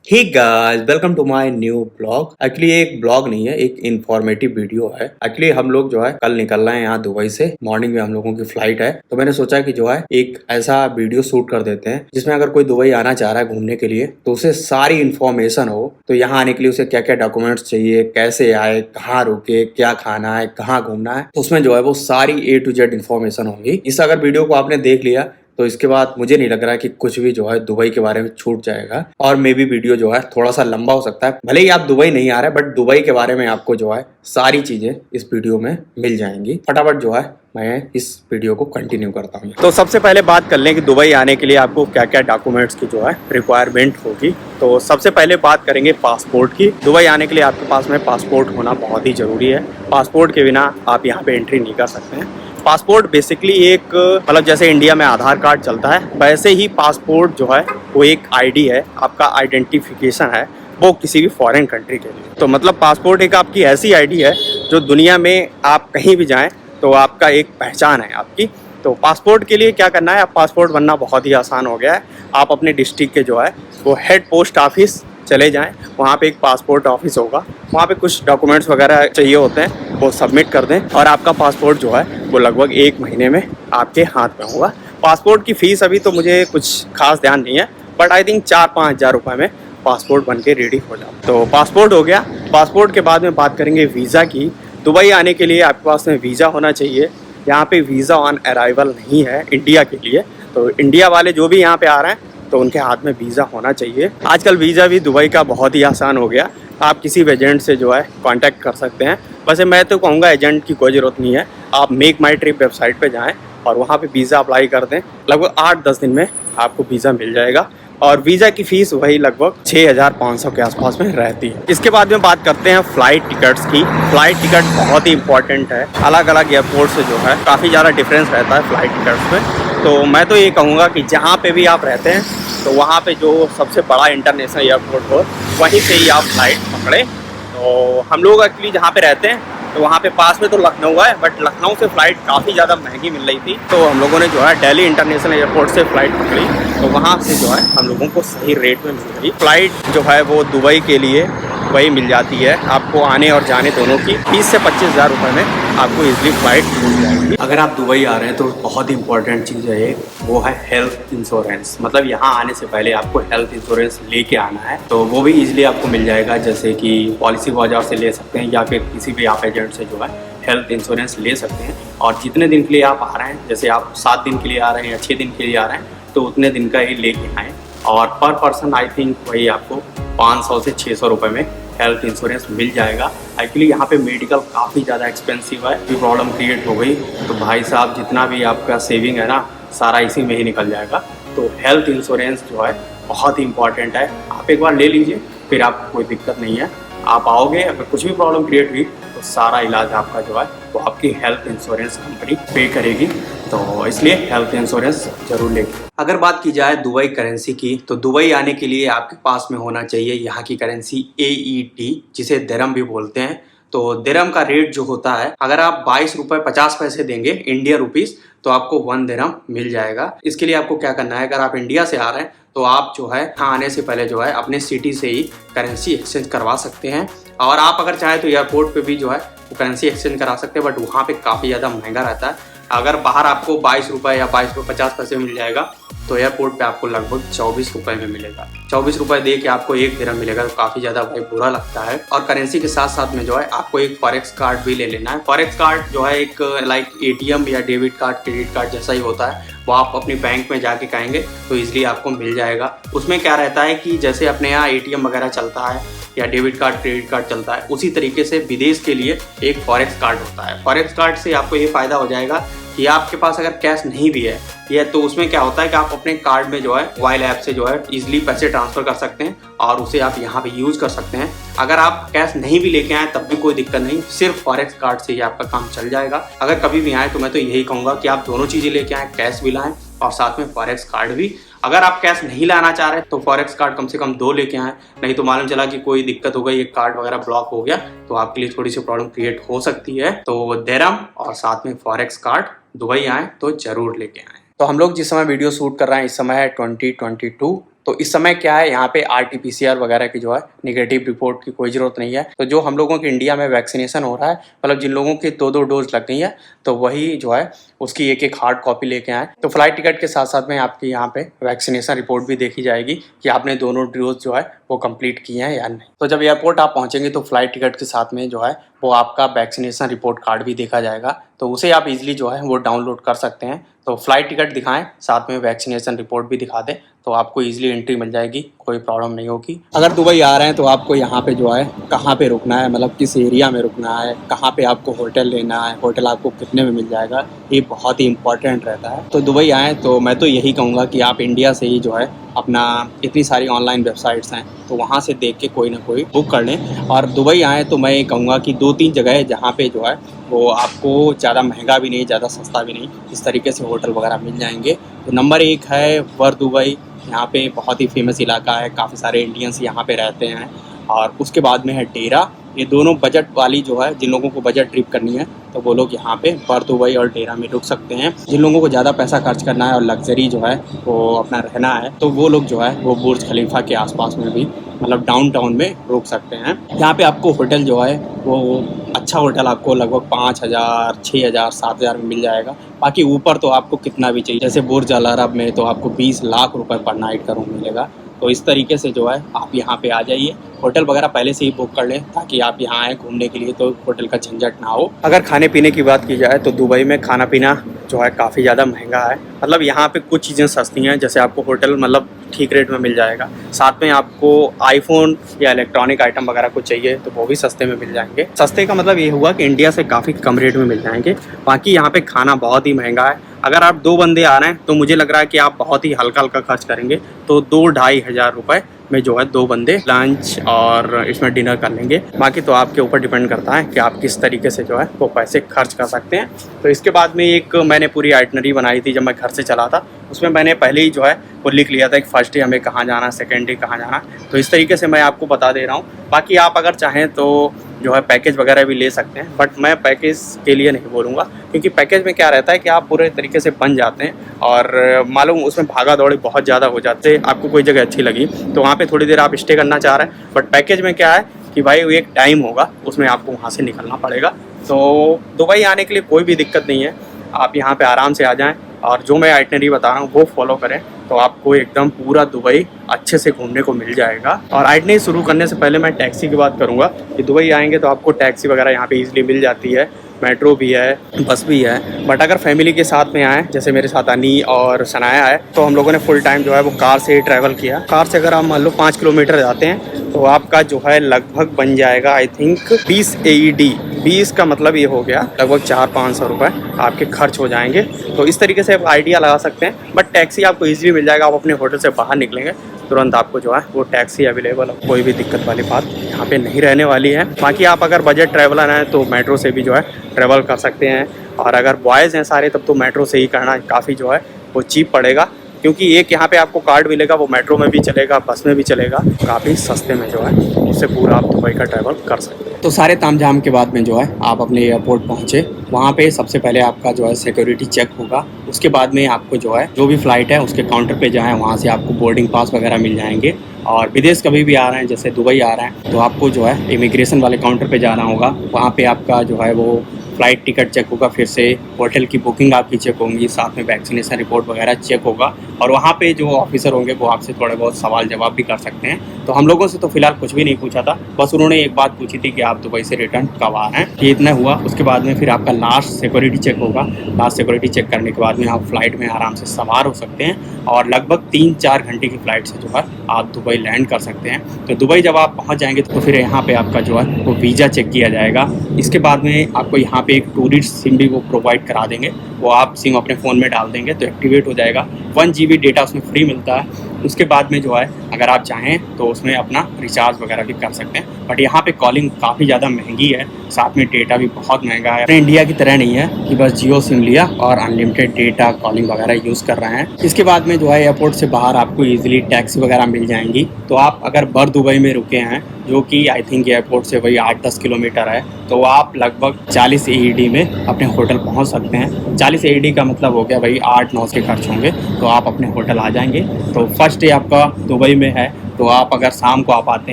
Hey guys, welcome to my new blog. Actually ये एक blog नहीं है, एक इंफॉर्मेटिव वीडियो है। एक्चुअली हम लोग जो है कल निकल रहे हैं यहाँ दुबई से। मॉर्निंग में हम लोगों की फ्लाइट है, तो मैंने सोचा कि जो है एक ऐसा वीडियो शूट कर देते हैं जिसमें अगर कोई दुबई आना चाह रहा है घूमने के लिए तो उसे सारी इन्फॉर्मेशन हो। तो यहाँ आने के लिए उसे क्या क्या डॉक्यूमेंट्स चाहिए, कैसे आए, कहाँ रुके, क्या खाना है, कहाँ घूमना है, तो उसमें जो है वो सारी A to Z इन्फॉर्मेशन होंगी। इस अगर वीडियो को आपने देख लिया तो इसके बाद मुझे नहीं लग रहा है कि कुछ भी जो है दुबई के बारे में छूट जाएगा। और मे भी वीडियो जो है थोड़ा सा लंबा हो सकता है, भले ही आप दुबई नहीं आ रहे बट दुबई के बारे में आपको जो है सारी चीजें इस वीडियो में मिल जाएंगी। फटाफट जो है मैं इस वीडियो को कंटिन्यू करता हूँ। तो सबसे पहले बात कर लें कि दुबई आने के लिए आपको क्या क्या डॉक्यूमेंट्स की जो है रिक्वायरमेंट होगी। तो सबसे पहले बात करेंगे पासपोर्ट की। दुबई आने के लिए आपके पास में पासपोर्ट होना बहुत ही जरूरी है। पासपोर्ट के बिना आप यहाँ पे एंट्री नहीं कर सकते हैं। पासपोर्ट बेसिकली एक मतलब जैसे इंडिया में आधार कार्ड चलता है वैसे ही पासपोर्ट जो है वो एक आईडी है, आपका आइडेंटिफिकेशन है वो किसी भी फॉरेन कंट्री के लिए। तो मतलब पासपोर्ट एक आपकी ऐसी आईडी है जो दुनिया में आप कहीं भी जाएं तो आपका एक पहचान है आपकी। तो पासपोर्ट के लिए क्या करना है, आप पासपोर्ट बनना बहुत ही आसान हो गया है। आप अपने डिस्ट्रिक्ट के जो है वो हेड पोस्ट ऑफिस चले जाएं, वहाँ पे एक पासपोर्ट ऑफिस होगा, वहाँ पे कुछ डॉक्यूमेंट्स वगैरह चाहिए होते हैं वो सबमिट कर दें और आपका पासपोर्ट जो है वो लगभग 1 महीने में आपके हाथ में होगा। पासपोर्ट की फ़ीस अभी तो मुझे कुछ खास ध्यान नहीं है बट आई थिंक 4-5 हज़ार रुपये में पासपोर्ट बन के रेडी हो जाओ। तो पासपोर्ट हो गया। पासपोर्ट के बाद में बात करेंगे वीज़ा की। दुबई आने के लिए आपके पास में वीज़ा होना चाहिए। यहाँ पे वीज़ा ऑन अराइवल नहीं है इंडिया के लिए। तो इंडिया वाले जो भी यहाँ पे आ रहे हैं तो उनके हाथ में वीज़ा होना चाहिए। आजकल वीज़ा भी दुबई का बहुत ही आसान हो गया। आप किसी भी एजेंट से जो है कांटेक्ट कर सकते हैं। वैसे मैं तो कहूँगा एजेंट की कोई ज़रूरत नहीं है, आप मेक माई ट्रिप वेबसाइट पे जाएं और वहाँ पे वीज़ा अप्लाई कर दें। लगभग 8-10 दिन में आपको वीज़ा मिल जाएगा और वीज़ा की फ़ीस वही लगभग 6,500 के आसपास में रहती है। इसके बाद में बात करते हैं फ़्लाइट टिकट्स की। फ़्लाइट टिकट बहुत ही इंपॉर्टेंट है। अलग अलग एयरपोर्ट से जो है काफ़ी ज़्यादा डिफरेंस रहता है फ़्लाइट टिकट्स में। तो मैं तो ये कहूँगा कि जहाँ पे भी आप रहते हैं तो वहाँ पे जो सबसे बड़ा इंटरनेशनल एयरपोर्ट हो वहीं से ही आप फ्लाइट पकड़ें। तो हम लोग एक्चुअली जहाँ पे रहते हैं तो वहाँ पे पास में तो लखनऊ है बट लखनऊ से फ़्लाइट काफ़ी ज़्यादा महंगी मिल रही थी। तो हम लोगों ने जो है दिल्ली इंटरनेशनल एयरपोर्ट से फ़्लाइट पकड़ी, तो वहाँ से जो है हम लोगों को सही रेट में मिल रही फ़्लाइट जो है वो दुबई के लिए वही मिल जाती है। आपको आने और जाने दोनों की 20 से 25 हज़ार रुपये में आपको इजली फ्लाइट मिल जाएगी। अगर आप दुबई आ रहे हैं तो बहुत इंपॉर्टेंट चीज़ है वो है हेल्थ इंश्योरेंस। मतलब यहाँ आने से पहले आपको हेल्थ इंश्योरेंस लेके आना है, तो वो भी इजीली आपको मिल जाएगा। जैसे कि पॉलिसी बाजार से ले सकते हैं या फिर किसी भी आप एजेंट से जो है हेल्थ इंश्योरेंस ले सकते हैं। और जितने दिन के लिए आप आ रहे हैं, जैसे आप 7 दिन के लिए आ रहे हैं या 6 दिन के लिए आ रहे हैं तो उतने दिन का ही लेके आएँ। और पर पर्सन आई थिंक वही आपको 500 से 600 रुपये में हेल्थ इंश्योरेंस मिल जाएगा। एक्चुअली यहाँ पे मेडिकल काफ़ी ज़्यादा एक्सपेंसिव है। कोई प्रॉब्लम क्रिएट हो गई तो भाई साहब जितना भी आपका सेविंग है ना सारा इसी में ही निकल जाएगा। तो हेल्थ इंश्योरेंस जो है बहुत ही इंपॉर्टेंट है। आप एक बार ले लीजिए, फिर आपको कोई दिक्कत नहीं है। आप आओगे, अगर कुछ भी प्रॉब्लम क्रिएट हुई तो सारा इलाज आपका जो है वो आपकी हेल्थ इंश्योरेंस कंपनी पे करेगी। तो इसलिए हेल्थ इंश्योरेंस जरूर लेंगे। अगर बात की जाए दुबई करेंसी की, तो दुबई आने के लिए आपके पास में होना चाहिए यहाँ की करेंसी AED, जिसे दिरहम भी बोलते हैं। तो दिरहम का रेट जो होता है, अगर आप 22 रुपये 50 पैसे देंगे इंडिया रुपीज़ तो आपको 1 दिरहम मिल जाएगा। इसके लिए आपको क्या करना है, अगर आप इंडिया से आ रहे हैं तो आप जो है यहाँ आने से पहले जो है अपने सिटी से ही करेंसी एक्सचेंज करवा सकते हैं। और आप अगर चाहें तो एयरपोर्ट पे भी जो है वो करेंसी एक्सचेंज करा सकते हैं, बट वहाँ पे काफ़ी ज़्यादा महंगा रहता है। अगर बाहर आपको 22 रुपये या 22 रुपये 50 पैसे मिल जाएगा तो एयरपोर्ट पे आपको लगभग 24 रुपये में मिलेगा। 24 रुपये दे के आपको 1 दिरहम मिलेगा, तो काफ़ी ज़्यादा भाई बुरा लगता है। और करेंसी के साथ साथ में जो है आपको एक फॉरेक्स कार्ड भी ले लेना है। फॉरेक्स कार्ड जो है एक लाइक ATM या डेबिट कार्ड, क्रेडिट कार्ड जैसा ही होता है। वो आप अपनी बैंक में जाके कहेंगे तो ईजिली आपको मिल जाएगा। उसमें क्या रहता है कि जैसे अपने यहाँ ATM वगैरह चलता है या डेबिट कार्ड, क्रेडिट कार्ड चलता है, उसी तरीके से विदेश के लिए एक फॉरेक्स कार्ड होता है। फॉरेक्स कार्ड से आपको ये फ़ायदा हो जाएगा कि आपके पास अगर कैश नहीं भी है या तो उसमें क्या होता है कि आप अपने कार्ड में जो है मोबाइल ऐप से जो है इजीली पैसे ट्रांसफ़र कर सकते हैं और उसे आप यहाँ पे यूज़ कर सकते हैं। अगर आप कैश नहीं भी लेके आए तब भी कोई दिक्कत नहीं, सिर्फ फॉरेक्स कार्ड से ही आपका काम चल जाएगा। अगर कभी भी आए तो मैं तो यही कहूँगा कि आप दोनों चीज़ें लेके आएँ, कैश भी लाएँ और साथ में फॉरेक्स कार्ड भी। अगर आप कैश नहीं लाना चाह रहे तो फॉरेक्स कार्ड कम से कम 2 लेके आएँ, नहीं तो मालूम चला कि कोई दिक्कत हो गई, एक कार्ड वगैरह ब्लॉक हो गया तो आपके लिए थोड़ी सी प्रॉब्लम क्रिएट हो सकती है। तो दिरहम और साथ में फॉरेक्स कार्ड दुबई आएँ तो ज़रूर लेके आएँ। तो हम लोग जिस समय वीडियो शूट कर रहे हैं इस समय है 2022। तो इस समय क्या है, यहाँ पे RT-PCR वगैरह की जो है निगेटिव रिपोर्ट की कोई ज़रूरत नहीं है। तो जो हम लोगों के इंडिया में वैक्सीनेशन हो रहा है, मतलब जिन लोगों की 2-2 डोज लग गई है, तो वही जो है उसकी एक हार्ड कॉपी लेके आएँ। तो फ्लाइट टिकट के साथ साथ में आपकी यहाँ पे वैक्सीनेशन रिपोर्ट भी देखी जाएगी कि आपने दोनों डोज जो है वो कंप्लीट किए हैं या नहीं। तो जब एयरपोर्ट आप पहुँचेंगे तो फ्लाइट टिकट के साथ में जो है वो आपका वैक्सीनेशन रिपोर्ट कार्ड भी देखा जाएगा, तो उसे आप इजीली जो है वो डाउनलोड कर सकते हैं। तो फ्लाइट टिकट दिखाएं, साथ में वैक्सीनेशन रिपोर्ट भी दिखा दें, तो आपको इजीली एंट्री मिल जाएगी, कोई प्रॉब्लम नहीं होगी। अगर दुबई आ रहे हैं तो आपको यहाँ पे जो है कहाँ पे रुकना है, मतलब किस एरिया में रुकना है, कहाँ पे आपको होटल लेना है, होटल आपको कितने में मिल जाएगा, ये बहुत ही इंपॉर्टेंट रहता है। तो दुबई आएँ तो मैं तो यही कहूँगा कि आप इंडिया से ही जो है अपना इतनी सारी ऑनलाइन वेबसाइट्स हैं तो वहाँ से देख के कोई ना कोई बुक कर लें। और दुबई आएँ तो मैं ये कहूँगा कि 2-3 जगह है जहाँ पे जो है वो आपको ज़्यादा महंगा भी नहीं, ज़्यादा सस्ता भी नहीं, इस तरीके से होटल वगैरह मिल जाएंगे। तो नंबर 1 है वर दुबई, यहाँ पे बहुत ही फेमस इलाका है, काफ़ी सारे इंडियंस यहाँ पे रहते हैं। और उसके बाद में है डेरा, ये दोनों बजट वाली जो है, जिन लोगों को बजट ट्रिप करनी है तो वो लोग यहाँ पे वर दुबई और डेरा में रुक सकते हैं। जिन लोगों को ज़्यादा पैसा खर्च करना है और लग्जरी जो है वो अपना रहना है तो वो लोग जो है वो बुर्ज खलीफा के आसपास में भी, मतलब डाउनटाउन में रुक सकते हैं। यहाँ पे आपको होटल जो है वो अच्छा होटल आपको लगभग 5,000, 6,000, 7,000 में मिल जाएगा। बाकी ऊपर तो आपको कितना भी चाहिए, जैसे बुर्ज अल अरब में तो आपको 20 लाख रुपए पर नाइट का रूम मिलेगा। तो इस तरीके से जो है आप यहाँ पे आ जाइए, होटल वगैरह पहले से ही बुक कर लें ताकि आप यहाँ आए घूमने के लिए तो होटल का झंझट ना हो। अगर खाने पीने की बात की जाए तो दुबई में खाना पीना जो है काफ़ी ज़्यादा महंगा है। मतलब यहाँ पे कुछ चीज़ें सस्ती हैं, जैसे आपको होटल मतलब ठीक रेट में मिल जाएगा, साथ में आपको आईफोन या इलेक्ट्रॉनिक आइटम वगैरह कुछ चाहिए तो वो भी सस्ते में मिल जाएंगे। सस्ते का मतलब ये हुआ कि इंडिया से काफ़ी कम रेट में मिल जाएंगे। बाकी यहाँ पे खाना बहुत ही महंगा है। अगर आप 2 बंदे आ रहे हैं तो मुझे लग रहा है कि आप बहुत ही हल्का हल्का खर्च करेंगे, तो 2-2.5 हज़ार रुपये में जो है 2 बंदे लंच और इसमें डिनर कर लेंगे। बाकी तो आपके ऊपर डिपेंड करता है कि आप किस तरीके से जो है वो पैसे खर्च कर सकते हैं। तो इसके बाद में एक मैंने पूरी आइटनरी बनाई थी जब मैं घर से चला था, उसमें मैंने पहले ही जो है वो लिख लिया था कि फर्स्ट डे हमें कहाँ जाना, सेकेंड डे कहाँ जाना। तो इस तरीके से मैं आपको बता दे रहा हूँ। बाकी आप अगर चाहें तो जो है पैकेज वगैरह भी ले सकते हैं, बट मैं पैकेज के लिए नहीं बोलूँगा, क्योंकि पैकेज में क्या रहता है कि आप पूरे तरीके से बन जाते हैं और मालूम उसमें भागा दौड़ी बहुत ज़्यादा हो जाते हैं। आपको कोई जगह अच्छी लगी तो वहाँ पे थोड़ी देर आप स्टे करना चाह रहे हैं, बट पैकेज में क्या है कि भाई वो एक टाइम होगा, उसमें आपको वहाँ से निकलना पड़ेगा। तो दुबई आने के लिए कोई भी दिक्कत नहीं है, आप यहाँ पे आराम से आ जाएं और जो मैं आइटनरी बता रहा हूँ वो फॉलो करें तो आपको एकदम पूरा दुबई अच्छे से घूमने को मिल जाएगा। और आइटनरी शुरू करने से पहले मैं टैक्सी की बात करूँगा कि दुबई आएंगे तो आपको टैक्सी वगैरह यहाँ पे ईजिली मिल जाती है, मेट्रो भी है, बस भी है। बट अगर फैमिली के साथ में आए, जैसे मेरे साथ अनी और सनाया है, तो हम लोगों ने फुल टाइम जो है वो कार से ही ट्रैवल किया। कार से अगर आप मान लो 5 किलोमीटर जाते हैं तो आपका जो है लगभग बन जाएगा आई थिंक 20 AED। 20 का मतलब ये हो गया लगभग 400-500 रुपये आपके खर्च हो जाएंगे। तो इस तरीके से आप आइडिया लगा सकते हैं। बट टैक्सी आपको ईजिली मिल जाएगा, आप अपने होटल से बाहर निकलेंगे तुरंत आपको जो है वो टैक्सी अवेलेबल है, कोई भी दिक्कत वाली बात यहाँ पे नहीं रहने वाली है। बाकी आप अगर बजट ट्रैवलर हैं तो मेट्रो से भी जो है ट्रैवल कर सकते हैं, और अगर बॉयज़ हैं सारे तब तो मेट्रो से ही करना काफ़ी जो है वो चीप पड़ेगा, क्योंकि एक यहाँ पे आपको कार्ड मिलेगा, वो मेट्रो में भी चलेगा, बस में भी चलेगा, काफ़ी सस्ते में जो है उससे पूरा आप दुबई का ट्रैवल कर सकते हैं। तो सारे तामझाम के बाद में जो है आप अपने एयरपोर्ट पहुँचे, वहाँ पे सबसे पहले आपका जो है सिक्योरिटी चेक होगा। उसके बाद में आपको जो है जो भी फ़्लाइट है उसके काउंटर पे जाएँ, वहाँ से आपको बोर्डिंग पास वगैरह मिल जाएंगे। और विदेश कभी भी आ रहे हैं, जैसे दुबई आ रहे हैं, तो आपको जो है इमिग्रेशन वाले काउंटर पे जाना होगा। वहाँ पे आपका जो है वो फ़्लाइट टिकट चेक होगा, फिर से होटल की बुकिंग आपकी चेक होंगी, साथ में वैक्सीनेशन रिपोर्ट वगैरह चेक होगा। और वहाँ पे जो ऑफिसर होंगे वो आपसे थोड़े बहुत सवाल जवाब भी कर सकते हैं। तो हम लोगों से तो फिलहाल कुछ भी नहीं पूछा था, बस उन्होंने एक बात पूछी थी कि आप दुबई से रिटर्न कब आ रहे हैं, ये इतना हुआ। उसके बाद में फिर आपका लास्ट सिक्योरिटी चेक होगा। लास्ट सिक्योरिटी चेक करने के बाद में आप फ्लाइट में आराम से सवार हो सकते हैं और लगभग 3-4 घंटे की फ़्लाइट से जो है आप दुबई लैंड कर सकते हैं। तो दुबई जब आप पहुँच जाएंगे तो फिर यहाँ पर आपका जो है वो वीज़ा चेक किया जाएगा। इसके बाद में आपको यहाँ पर एक टूरिस्ट सिम भी वो प्रोवाइड करा देंगे, वो आप सिम अपने फ़ोन में डाल देंगे तो एक्टिवेट हो जाएगा। 1 GB डेटा उसमें फ्री मिलता है। उसके बाद में जो है अगर आप चाहें तो उसमें अपना रिचार्ज वगैरह भी कर सकते हैं। बट यहाँ पे कॉलिंग काफ़ी ज़्यादा महंगी है, साथ में डेटा भी बहुत महंगा है। अपने इंडिया की तरह नहीं है कि बस जियो सिम लिया और अनलिमिटेड डेटा कॉलिंग वगैरह यूज़ कर रहे हैं। इसके बाद में जो है एयरपोर्ट से बाहर आपको ईजिली टैक्सी वगैरह मिल जाएंगी। तो आप अगर बर दुबई में रुके हैं, जो कि आई थिंक एयरपोर्ट से वही 8-10 किलोमीटर है, तो आप लगभग 40 AED में अपने होटल पहुंच सकते हैं। 40 AED का मतलब हो गया भाई 8-9 के खर्च होंगे, तो आप अपने होटल आ जाएंगे। तो फर्स्ट डे आपका दुबई में है, तो आप अगर शाम को आप आते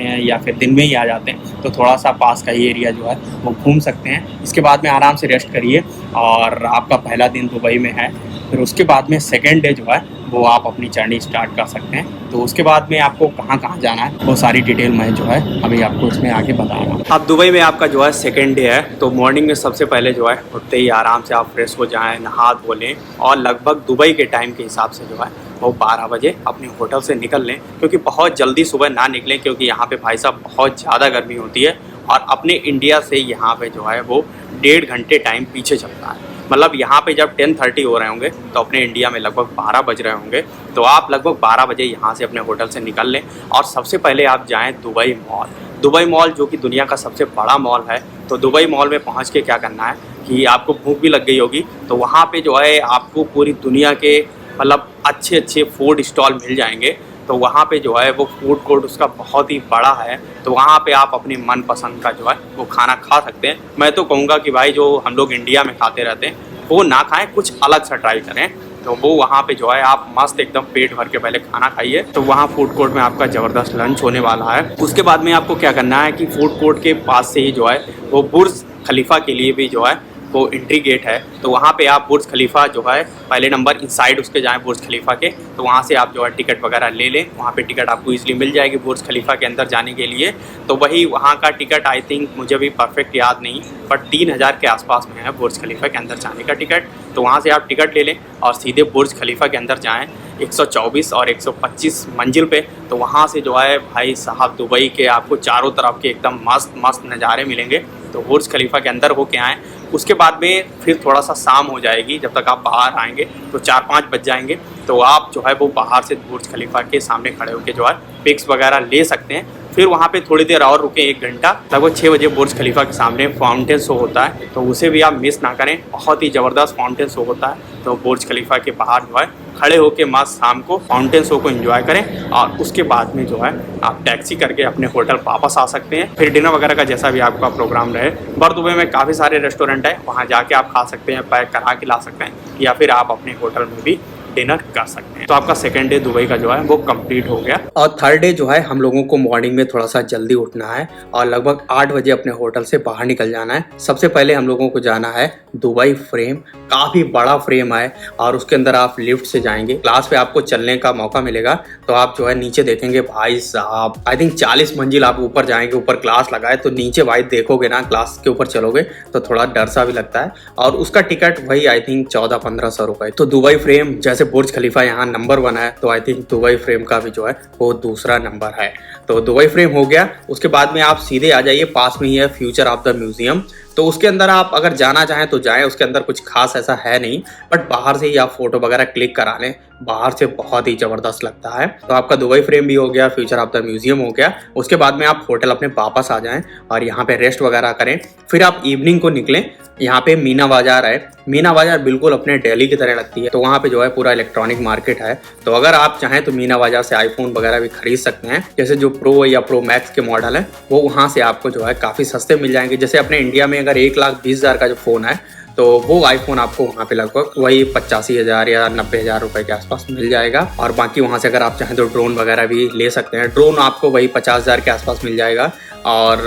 हैं या फिर दिन में ही आ जाते हैं तो थोड़ा सा पास का ही एरिया जो है वो घूम सकते हैं। इसके बाद में आराम से रेस्ट करिए और आपका पहला दिन दुबई में है। फिर उसके बाद में सेकेंड डे जो है वो आप अपनी जर्नी स्टार्ट कर सकते हैं। तो उसके बाद में आपको कहाँ कहाँ जाना है वो सारी डिटेल मैं जो है अभी आपको इसमें आगे बता रहा हूँ। अब दुबई में आपका जो है सेकेंड डे है, तो मॉर्निंग में सबसे पहले जो है उठते ही आराम से आप फ्रेश हो जाएं, नहा धो लें और लगभग दुबई के टाइम के हिसाब से जो है वो 12 बजे अपने होटल से निकल लें, क्योंकि बहुत जल्दी सुबह ना निकलें क्योंकि यहाँ पे भाई साहब बहुत ज़्यादा गर्मी होती है और अपने इंडिया से यहाँ पे जो है वो 1.5 घंटे टाइम पीछे चलता है। मतलब यहाँ पे जब 10:30 हो रहे होंगे तो अपने इंडिया में लगभग 12 बज रहे होंगे, तो आप लगभग 12 बजे यहाँ से अपने होटल से निकल लें और सबसे पहले आप जाएँ दुबई मॉल। दुबई मॉल जो कि दुनिया का सबसे बड़ा मॉल है, तो दुबई मॉल में पहुँच के क्या करना है कि आपको भूख भी लग गई होगी, तो वहाँ पे जो है आपको पूरी दुनिया के मतलब अच्छे अच्छे फूड स्टॉल मिल जाएंगे। तो वहाँ पे जो है वो फूड कोर्ट उसका बहुत ही बड़ा है, तो वहाँ पे आप अपनी मनपसंद का जो है वो खाना खा सकते हैं। मैं तो कहूँगा कि भाई जो हम लोग इंडिया में खाते रहते हैं वो ना खाएं, कुछ अलग सा ट्राई करें। तो वो वहाँ पे जो है आप मस्त एकदम पेट भर के पहले खाना खाइए। तो वहाँ फूड कोर्ट में आपका ज़बरदस्त लंच होने वाला है। उसके बाद में आपको क्या करना है कि फूड कोर्ट के पास से ही जो है वो बुर्ज खलीफा के लिए भी जो है वो एंट्री गेट है, तो वहाँ पे आप बुर्ज खलीफा जो है पहले नंबर इनसाइड उसके जाएं बुर्ज खलीफा के, तो वहाँ से आप जो है टिकट वगैरह ले लें। वहाँ पे टिकट आपको इजीली मिल जाएगी बुर्ज खलीफा के अंदर जाने के लिए। तो वही वहाँ का टिकट आई थिंक मुझे भी परफेक्ट याद नहीं, बट 3000 के आसपास में है बुर्ज खलीफा के अंदर जाने का टिकट। तो वहाँ से आप टिकट ले लें और सीधे बुर्ज खलीफा के अंदर जाएँ 124 और 125 मंजिल पे। तो वहाँ से जो है भाई साहब दुबई के आपको चारों तरफ के एकदम मस्त मस्त नज़ारे मिलेंगे। तो बुर्ज खलीफा के अंदर होके आएँ। उसके बाद में फिर थोड़ा सा शाम हो जाएगी, जब तक आप बाहर आएंगे तो 4-5 बज जाएंगे। तो आप जो है वो बाहर से बुर्ज खलीफा के सामने खड़े होकर जो है पिक्स वगैरह ले सकते हैं। फिर वहाँ पे थोड़ी देर और रुके 1 घंटा, लगभग 6 बजे बुर्ज खलीफा के सामने फाउंटेन शो होता है, तो उसे भी आप मिस ना करें। बहुत ही ज़बरदस्त फाउंटेन शो होता है। तो बुर्ज खलीफा के बाहर जो है खड़े होकर मस्त शाम को फाउंटेन शो को एंजॉय करें और उसके बाद में जो है आप टैक्सी करके अपने होटल वापस आ सकते हैं। फिर डिनर वगैरह का जैसा भी आपका प्रोग्राम रहे। बर दुबई में काफ़ी सारे रेस्टोरेंट है, वहाँ जाके आप खा सकते हैं, पैक करा के ला सकते हैं, या फिर आप अपने होटल में भी डिनर कर सकते हैं। तो आपका सेकंड डे दुबई का जो है वो कंप्लीट हो गया। और थर्ड डे जो है हम लोगों को मॉर्निंग में थोड़ा सा जल्दी उठना है और लगभग 8 बजे अपने होटल से बाहर निकल जाना है। सबसे पहले हम लोगों को जाना है दुबई फ्रेम। काफ़ी बड़ा फ्रेम है और उसके अंदर आप लिफ्ट से जाएंगे। क्लास पे आपको चलने का मौका मिलेगा, तो आप जो है नीचे देखेंगे भाई साहब आई थिंक 40 मंजिल आप ऊपर जाएंगे, ऊपर क्लास लगाए तो नीचे भाई देखोगे ना, क्लास के ऊपर चलोगे तो थोड़ा डर सा भी लगता है। और उसका टिकट वही आई थिंक 1400-1500 रुपए। तो दुबई फ्रेम जैसे बुर्ज खलीफा यहाँ नंबर 1 है, तो आई थिंक दुबई फ्रेम का भी जो है वो दूसरा नंबर है। तो दुबई फ्रेम हो गया। उसके बाद में आप सीधे आ जाइए, पास में ही है फ्यूचर ऑफ द म्यूजियम। तो उसके अंदर आप अगर जाना चाहें तो जाएं, उसके अंदर कुछ खास ऐसा है नहीं, बट बाहर से ही आप फोटो वगैरह क्लिक करा लें, बाहर से बहुत ही जबरदस्त लगता है। तो आपका दुबई फ्रेम भी हो गया, फ्यूचर ऑफ द म्यूजियम हो गया। उसके बाद में आप होटल अपने वापस आ जाएं और यहाँ पे रेस्ट वगैरह करें। फिर आप इवनिंग को निकलें। यहाँ पे मीना बाजार है। मीना बाजार बिल्कुल अपने दिल्ली की तरह लगती है। तो वहाँ पे जो है पूरा इलेक्ट्रॉनिक मार्केट है। तो अगर आप चाहें तो मीना बाजार से आईफोन वगैरह भी खरीद सकते हैं। जैसे जो प्रो या प्रो मैक्स के मॉडल है वो वहाँ से आपको जो है काफ़ी सस्ते मिल जाएंगे। जैसे अपने इंडिया में अगर 1,20,000 का जो फ़ोन है तो वो आईफोन आपको वहाँ पे लगभग वही 85,000 या 90,000 रुपए के आसपास मिल जाएगा। और बाकी वहाँ से अगर आप चाहें तो ड्रोन वगैरह भी ले सकते हैं। ड्रोन आपको वही 50,000 के आसपास मिल जाएगा और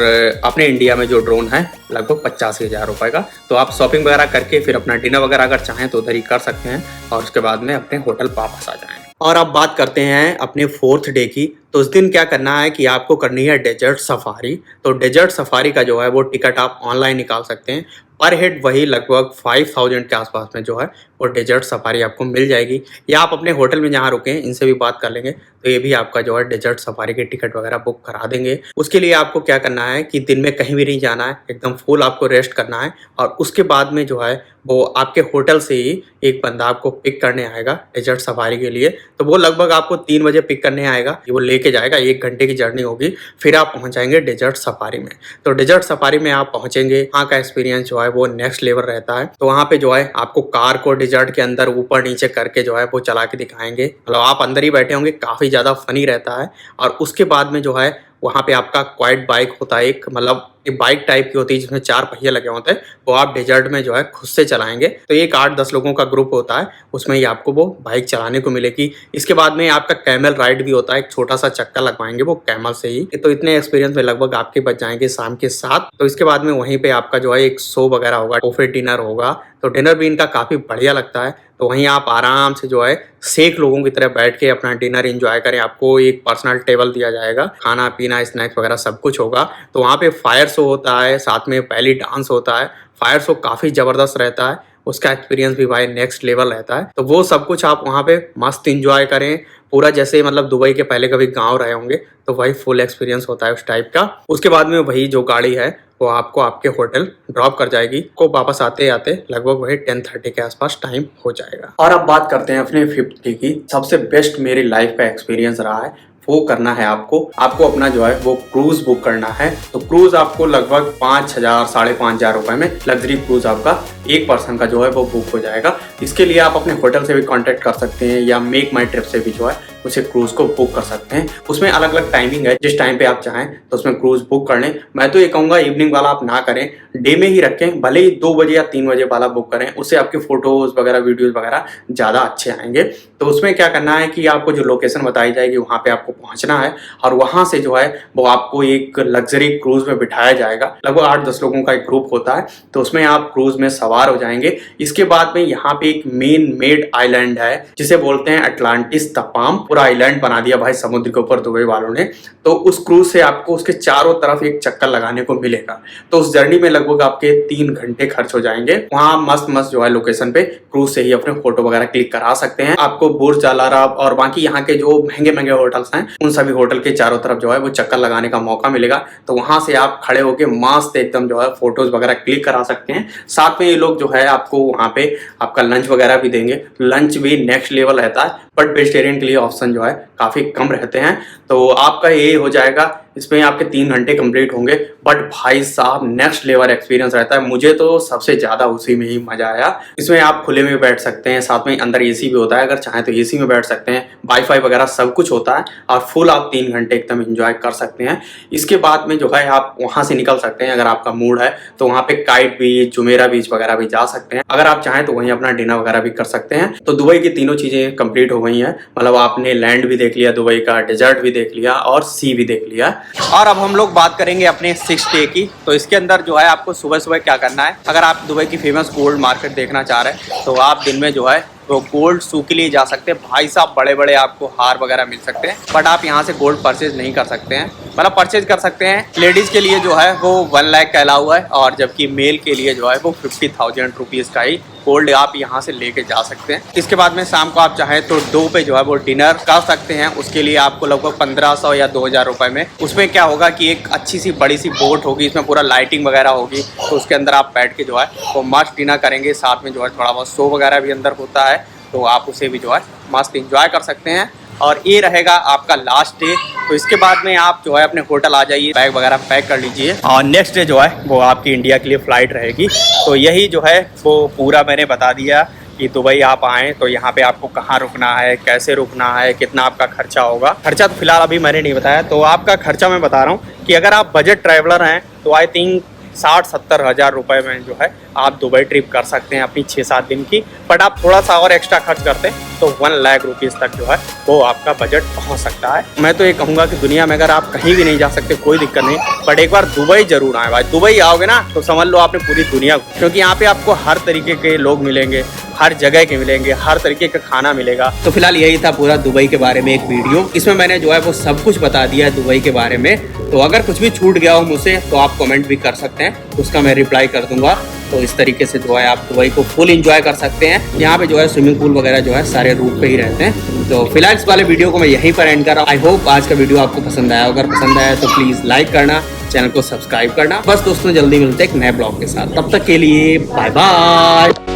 अपने इंडिया में जो ड्रोन है लगभग 85,000 रुपए का। तो आप शॉपिंग वगैरह करके फिर अपना डिनर वगैरह अगर चाहें तो उधर ही कर सकते हैं और उसके बाद में अपने होटल वापस आ जाएं। और अब बात करते हैं अपने 4th डे की। तो उस दिन क्या करना है कि आपको करनी है डेजर्ट सफारी। तो डेजर्ट सफारी का जो है वो टिकट आप ऑनलाइन निकाल सकते हैं। पर हेड वही लगभग 5,000 के आसपास में जो है वो डेजर्ट सफारी आपको मिल जाएगी। या आप अपने होटल में जहाँ रुके हैं इनसे भी बात कर लेंगे, तो ये भी आपका जो है डेजर्ट सफारी के टिकट वगैरह बुक करा देंगे। उसके लिए आपको क्या करना है कि दिन में कहीं भी नहीं जाना है, एकदम फुल आपको रेस्ट करना है। और उसके बाद में जो है वो आपके होटल से ही एक बंदा आपको पिक करने आएगा डेजर्ट सफारी के लिए। तो वो लगभग आपको 3 बजे पिक करने आएगा, वो लेके जाएगा। 1 घंटे की जर्नी होगी, फिर आप पहुंच जाएंगे डेजर्ट सफारी में। तो डेजर्ट सफारी में आप पहुंचेंगे, वहाँ का एक्सपीरियंस जो है वो नेक्स्ट लेवल रहता है। तो वहाँ पे जो है आपको कार को डेजर्ट के अंदर ऊपर नीचे करके जो है वो चला के दिखाएंगे। मतलब आप अंदर ही बैठे होंगे, काफ़ी ज़्यादा फनी रहता है। और उसके बाद में जो है वहाँ पे आपका क्वाइट बाइक होता है, एक मतलब एक बाइक टाइप की होती है जिसमें 4 पहिए लगे होते हैं, वो आप डेजर्ट में जो है खुद से चलाएंगे। तो एक 8-10 लोगों का ग्रुप होता है, उसमें ही आपको वो बाइक चलाने को मिलेगी। इसके बाद में आपका कैमल राइड भी होता है, एक छोटा सा चक्कर लगवाएंगे वो कैमल से ही। तो इतने एक्सपीरियंस में लगभग आपके बच जाएंगे शाम के 7। तो इसके बाद में वहीं पे आपका जो है एक शो वगैरह होगा, बुफे डिनर होगा। तो डिनर भी इनका काफ़ी बढ़िया लगता है। तो वहीं आप आराम से जो है 6 लोगों की तरह बैठ के अपना डिनर एंजॉय करें। आपको एक पर्सनल टेबल दिया जाएगा, खाना पीना स्नैक्स वगैरह सब कुछ होगा। तो वहाँ पे फायर शो होता है, साथ में पहली डांस होता है। फायर शो काफ़ी ज़बरदस्त रहता है, उसका एक्सपीरियंस भी भाई नेक्स्ट लेवल रहता है। तो वो सब कुछ आप वहाँ पे मस्त इंजॉय करें, पूरा जैसे मतलब दुबई के पहले कभी गांव रहे होंगे तो वही फुल एक्सपीरियंस होता है उस टाइप का। उसके बाद में वही जो गाड़ी है वो आपको आपके होटल ड्रॉप कर जाएगी। को वापस आते आते लगभग वही 10:30 के आसपास टाइम हो जाएगा। और अब बात करते हैं अपने 5th डे की। सबसे बेस्ट मेरी लाइफ का एक्सपीरियंस रहा है, वो करना है आपको अपना जो है वो क्रूज बुक करना है। तो क्रूज आपको लगभग 5,000 5,500 रुपए में लग्जरी क्रूज आपका एक पर्सन का जो है वो बुक हो जाएगा। इसके लिए आप अपने होटल से भी कांटेक्ट कर सकते हैं या मेक माई ट्रिप से भी जो है उसे क्रूज को बुक कर सकते हैं। उसमें अलग अलग टाइमिंग है, जिस टाइम पे आप चाहें तो उसमें क्रूज बुक कर लें। मैं तो ये कहूँगा इवनिंग वाला आप ना करें, डे में ही रखें, भले ही 2 बजे या 3 बजे वाला बुक करें, उससे आपके फोटोज वगैरह वीडियोज वगैरह ज़्यादा अच्छे आएंगे। तो उसमें क्या करना है कि आपको जो लोकेशन बताई जाएगी वहाँ पे आपको पहुँचना है और वहाँ से जो है वो आपको एक लग्जरी क्रूज में बिठाया जाएगा। लगभग 8-10 लोगों का एक ग्रुप होता है, तो उसमें आप क्रूज में सवार हो जाएंगे। इसके बाद में यहाँ पे एक मेन मेड आइलैंड है जिसे बोलते हैं अटलांटिस द पाम। पूरा आइलैंड बना दिया भाई समुद्र के ऊपर दुबई वालों ने। तो उस क्रूज से आपको उसके चारों तरफ एक चक्कर लगाने को मिलेगा। तो उस जर्नी में लगभग आपके 3 घंटे खर्च हो जाएंगे। वहाँ मस्त मस्त जो है लोकेशन पे क्रूज से ही अपने फोटो वगैरह क्लिक करा सकते हैं। आपको बुर्ज अल अरब और बाकी यहाँ के जो महंगे महंगे होटल्स हैं उन सभी होटल के चारों तरफ जो है वो चक्कर लगाने का मौका मिलेगा। तो वहां से आप खड़े होके मस्त एकदम जो है फोटोज वगैरह क्लिक करा सकते हैं। साथ में ये लोग जो है आपको वहाँ पे आपका लंच वगैरह भी देंगे। लंच भी नेक्स्ट लेवल रहता है, बट वेजिटेरियन के लिए ऑप्शन जो है काफी कम रहते हैं। तो आपका ये हो जाएगा, इसमें आपके 3 घंटे कंप्लीट होंगे। बट भाई साहब नेक्स्ट लेवल एक्सपीरियंस रहता है, मुझे तो सबसे ज्यादा उसी में ही मजा आया। इसमें आप खुले में बैठ सकते हैं, साथ में अंदर एसी भी होता है, अगर चाहें तो एसी में बैठ सकते हैं, वाईफाई वगैरह सब कुछ होता है और फुल आप 3 घंटे एकदम एंजॉय कर सकते हैं। इसके बाद में जो है आप वहां से निकल सकते हैं, अगर आपका मूड है तो वहां पे काइट बीच, जुमेरा बीच वगैरह भी जा सकते हैं। अगर आप चाहें तो वहीं अपना डिनर वगैरह भी कर सकते हैं। तो दुबई की तीनों चीजें कंप्लीट हो गई हैं, मतलब आपने लैंड भी देख लिया दुबई का, डेजर्ट भी देख लिया और सी भी देख लिया। और अब हम लोग बात करेंगे अपने 6th डे की। तो इसके अंदर जो है आपको सुबह सुबह क्या करना है, अगर आप दुबई की फेमस गोल्ड मार्केट देखना चाह रहे हैं तो आप दिन में जो है वो गोल्ड शू के लिए जा सकते हैं। भाई साहब बड़े बड़े आपको हार वगैरह मिल सकते हैं, बट आप यहाँ से गोल्ड परचेज नहीं कर सकते हैं। मतलब परचेज कर सकते हैं, लेडीज़ के लिए जो है वो 1 लाख का अलाउ है और जबकि मेल के लिए जो है वो 50,000 रुपीज़ का ही गोल्ड आप यहाँ से लेके जा सकते हैं। इसके बाद में शाम को आप चाहें तो 2 पे जो है वो डिनर कर सकते हैं। उसके लिए आपको लगभग 1500 या 2000 रुपये में, उसमें क्या होगा कि एक अच्छी सी बड़ी सी बोट होगी, इसमें पूरा लाइटिंग वगैरह होगी, तो उसके अंदर आप बैठ के जो है वो मस्त डिनर करेंगे। साथ में जो है थोड़ा बहुत शो वगैरह भी अंदर होता है, तो आप उसे भी जो है मस्त इंजॉय कर सकते हैं। और ये रहेगा आपका लास्ट डे। तो इसके बाद में आप जो है अपने होटल आ जाइए, बैग वगैरह पैक कर लीजिए और नेक्स्ट डे जो है वो आपकी इंडिया के लिए फ़्लाइट रहेगी। तो यही जो है वो पूरा मैंने बता दिया कि दुबई आप आएँ तो यहाँ पे आपको कहाँ रुकना है, कैसे रुकना है, कितना आपका खर्चा होगा। खर्चा तो फिलहाल अभी मैंने नहीं बताया, तो आपका खर्चा मैं बता रहा हूँ कि अगर आप बजट ट्रैवलर हैं तो आई थिंक 60-70 हज़ार रुपये में जो है आप दुबई ट्रिप कर सकते हैं अपनी 6-7 दिन की। बट आप थोड़ा सा और एक्स्ट्रा खर्च करते हैं तो 1 लाख रुपीज़ तक जो है वो आपका बजट पहुंच सकता है। मैं तो ये कहूँगा कि दुनिया में अगर आप कहीं भी नहीं जा सकते कोई दिक्कत नहीं, बट एक बार दुबई जरूर आए भाई। दुबई आओगे ना तो समझ लो आपने पूरी दुनिया, क्योंकि यहाँ पे आपको हर तरीके के लोग मिलेंगे, हर जगह के मिलेंगे, हर तरीके का खाना मिलेगा। तो फिलहाल यही था पूरा दुबई के बारे में एक वीडियो। इसमें मैंने जो है वो सब कुछ बता दिया है दुबई के बारे में। तो अगर कुछ भी छूट गया हो मुझसे तो आप कमेंट भी कर सकते हैं, उसका मैं रिप्लाई कर दूंगा। तो इस तरीके से जो है आप दुबई को फुल एंजॉय कर सकते हैं। यहाँ पे जो है स्विमिंग पूल वगैरह जो है सारे रूट पे ही रहते हैं। तो फिलहाल इस वाले वीडियो को मैं यहीं पर एंड कर रहा हूँ। आई होप आज का वीडियो आपको पसंद आया। अगर पसंद आया तो प्लीज़ लाइक करना, चैनल को सब्सक्राइब करना। बस दोस्तों जल्दी मिलते हैं एक नए ब्लॉग के साथ, तब तक के लिए बाय बाय।